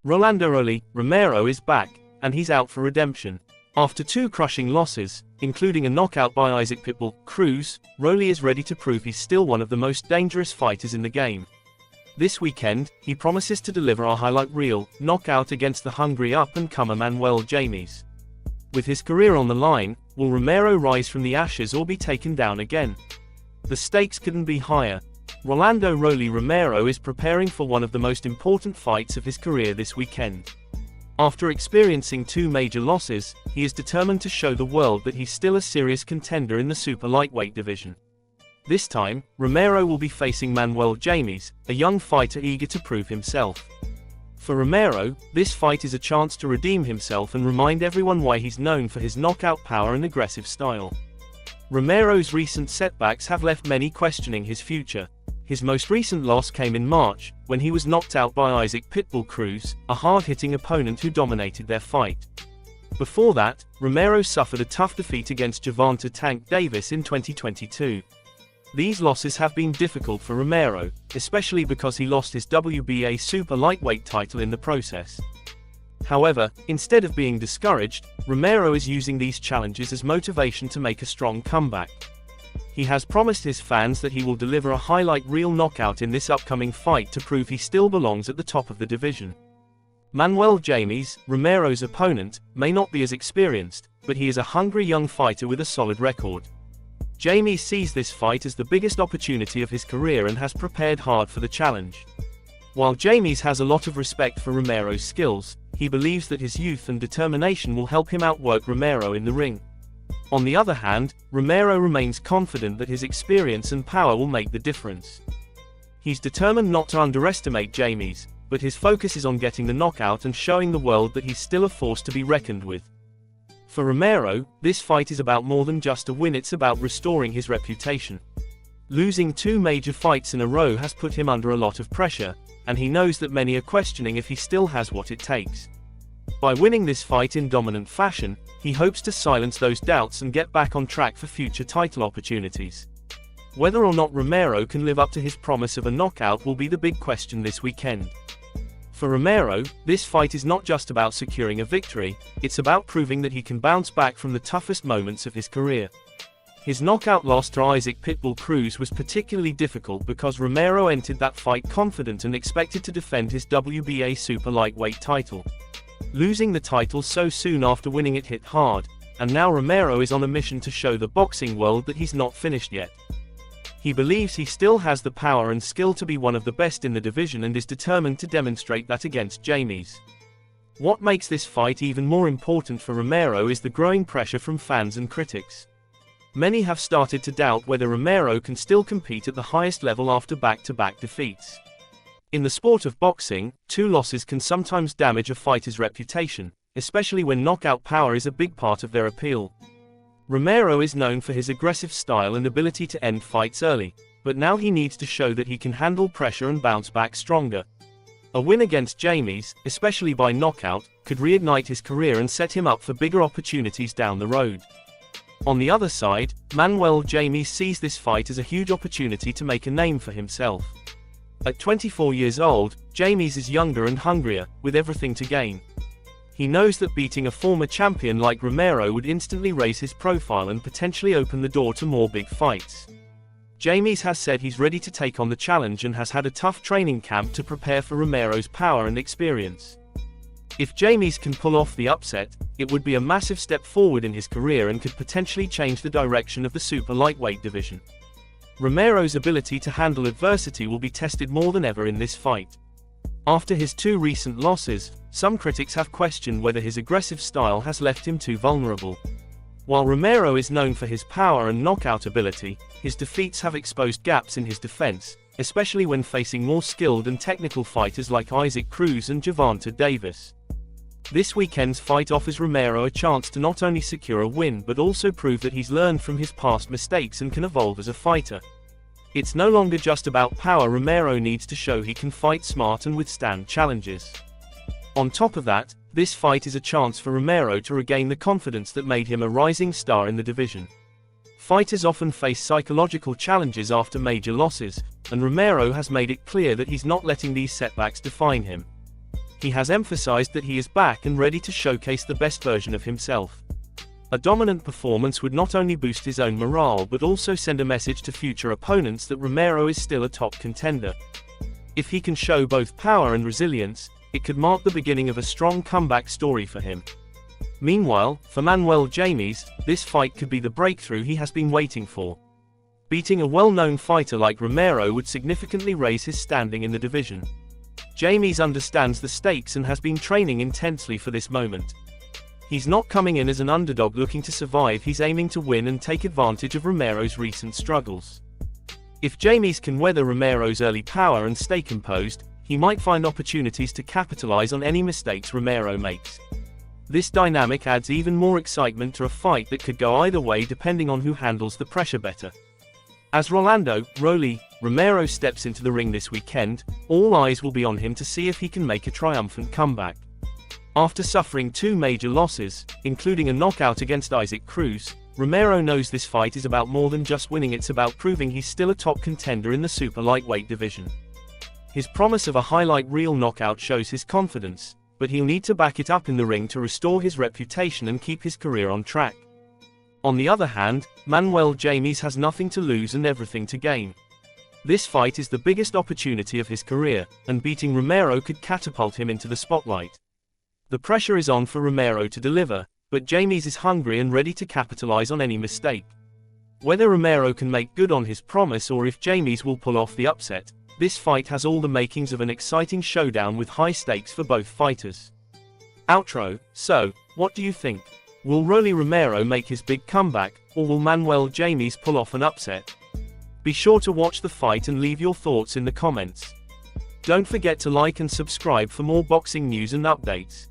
Rolly Romero is back, and he's out for redemption. After two crushing losses, including a knockout by Isaac "Pitbull" Cruz, Rolly is ready to prove he's still one of the most dangerous fighters in the game. This weekend, he promises to deliver a highlight reel knockout against the hungry up-and-comer Jaimes. With his career on the line, will Romero rise from the ashes or be taken down again? The stakes couldn't be higher. Rolly Romero is preparing for one of the most important fights of his career this weekend. After experiencing two major losses, he is determined to show the world that he's still a serious contender in the super lightweight division. This time, Romero will be facing Jaimes, a young fighter eager to prove himself. For Romero, this fight is a chance to redeem himself and remind everyone why he's known for his knockout power and aggressive style. Romero's recent setbacks have left many questioning his future. His most recent loss came in March, when he was knocked out by Isaac "Pitbull" Cruz, a hard-hitting opponent who dominated their fight. Before that, Romero suffered a tough defeat against Jaimes "Tank" Davis in 2022. These losses have been difficult for Romero, especially because he lost his WBA super lightweight title in the process. However, instead of being discouraged, Romero is using these challenges as motivation to make a strong comeback. He has promised his fans that he will deliver a highlight reel knockout in this upcoming fight to prove he still belongs at the top of the division. Jaimes, Romero's opponent, may not be as experienced, but he is a hungry young fighter with a solid record. Jaimes sees this fight as the biggest opportunity of his career and has prepared hard for the challenge. While Jaimes has a lot of respect for Romero's skills, he believes that his youth and determination will help him outwork Romero in the ring. On the other hand, Romero remains confident that his experience and power will make the difference. He's determined not to underestimate Jaimes, but his focus is on getting the knockout and showing the world that he's still a force to be reckoned with. For Romero, this fight is about more than just a win, it's about restoring his reputation. Losing two major fights in a row has put him under a lot of pressure, and he knows that many are questioning if he still has what it takes. By winning this fight in dominant fashion, he hopes to silence those doubts and get back on track for future title opportunities. Whether or not Romero can live up to his promise of a knockout will be the big question this weekend. For Romero, this fight is not just about securing a victory, it's about proving that he can bounce back from the toughest moments of his career. His knockout loss to Isaac "Pitbull" Cruz was particularly difficult because Romero entered that fight confident and expected to defend his WBA super lightweight title. Losing the title so soon after winning it hit hard, and now Romero is on a mission to show the boxing world that he's not finished yet. He believes he still has the power and skill to be one of the best in the division and is determined to demonstrate that against Jaimes. What makes this fight even more important for Romero is the growing pressure from fans and critics. Many have started to doubt whether Romero can still compete at the highest level after back-to-back defeats. In the sport of boxing, two losses can sometimes damage a fighter's reputation, especially when knockout power is a big part of their appeal. Romero is known for his aggressive style and ability to end fights early, but now he needs to show that he can handle pressure and bounce back stronger. A win against Jaimes, especially by knockout, could reignite his career and set him up for bigger opportunities down the road. On the other side, Jaimes sees this fight as a huge opportunity to make a name for himself. At 24 years old, Jaimes is younger and hungrier, with everything to gain. He knows that beating a former champion like Romero would instantly raise his profile and potentially open the door to more big fights. Jaimes has said he's ready to take on the challenge and has had a tough training camp to prepare for Romero's power and experience. If Jaimes can pull off the upset, it would be a massive step forward in his career and could potentially change the direction of the super lightweight division. Romero's ability to handle adversity will be tested more than ever in this fight. After his two recent losses, some critics have questioned whether his aggressive style has left him too vulnerable. While Romero is known for his power and knockout ability, his defeats have exposed gaps in his defense, especially when facing more skilled and technical fighters like Isaac Cruz and Jaimes Davis. This weekend's fight offers Romero a chance to not only secure a win but also prove that he's learned from his past mistakes and can evolve as a fighter. It's no longer just about power. Romero needs to show he can fight smart and withstand challenges. On top of that, this fight is a chance for Romero to regain the confidence that made him a rising star in the division. Fighters often face psychological challenges after major losses, and Romero has made it clear that he's not letting these setbacks define him. He has emphasized that he is back and ready to showcase the best version of himself. A dominant performance would not only boost his own morale but also send a message to future opponents that Romero is still a top contender. If he can show both power and resilience, it could mark the beginning of a strong comeback story for him. Meanwhile, for Manuel Jaimes, this fight could be the breakthrough he has been waiting for. Beating a well-known fighter like Romero would significantly raise his standing in the division. Jaimes understands the stakes and has been training intensely for this moment. He's not coming in as an underdog looking to survive, he's aiming to win and take advantage of Romero's recent struggles. If Jaimes can weather Romero's early power and stay composed, he might find opportunities to capitalize on any mistakes Romero makes. This dynamic adds even more excitement to a fight that could go either way depending on who handles the pressure better. As Rolly Romero steps into the ring this weekend, all eyes will be on him to see if he can make a triumphant comeback. After suffering 2 major losses, including a knockout against Isaac Cruz, Romero knows this fight is about more than just winning, it's about proving he's still a top contender in the super lightweight division. His promise of a highlight reel knockout shows his confidence, but he'll need to back it up in the ring to restore his reputation and keep his career on track. On the other hand, Manuel Jaimes has nothing to lose and everything to gain. This fight is the biggest opportunity of his career, and beating Romero could catapult him into the spotlight. The pressure is on for Romero to deliver, but Jaimes is hungry and ready to capitalize on any mistake. Whether Romero can make good on his promise or if Jaimes will pull off the upset, this fight has all the makings of an exciting showdown with high stakes for both fighters. Outro. So, what do you think? Will Rolly Romero make his big comeback, or will Manuel Jaimes pull off an upset? Be sure to watch the fight and leave your thoughts in the comments. Don't forget to like and subscribe for more boxing news and updates.